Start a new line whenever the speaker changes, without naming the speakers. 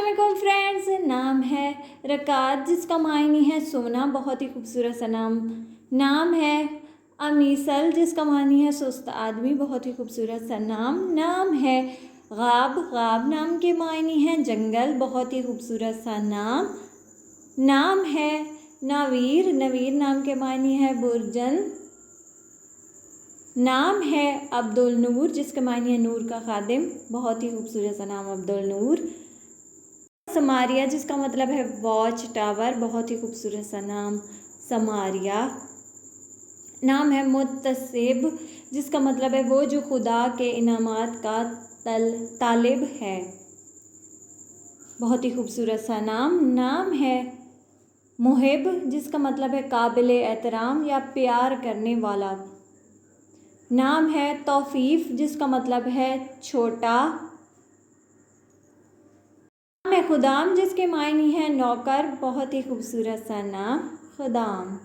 अस्सलाम वालेकुम फ्रेंड्स। नाम है रकात जिसका मायने है सोना, बहुत ही खूबसूरत सा नाम। नाम है अमीसल जिसका मायने है सुस्त आदमी, बहुत ही खूबसूरत सा नाम। नाम है गाब, गाब नाम के मायने हैं जंगल, बहुत ही खूबसूरत सा नाम। नाम है नवीर, नवीर नाम के मायने है बुर्जन। नाम है अब्दुल नूर जिसके मायने है नूर का खादिम, बहुत ही खूबसूरत सा नाम अब्दुल नूर। समारिया जिसका मतलब है वॉच टावर, बहुत ही खूबसूरत सा नाम समारिया। नाम है मुत्तसिब जिसका मतलब है वो जो खुदा के इनामात का तालिब है, बहुत ही खूबसूरत सा नाम। नाम है मुहिब जिसका मतलब है काबिल एहतराम या प्यार करने वाला। नाम है तौफीफ जिसका मतलब है छोटा। नाम है खुदाम जिसके मायने है नौकर, बहुत ही खूबसूरत सा नाम खुदाम।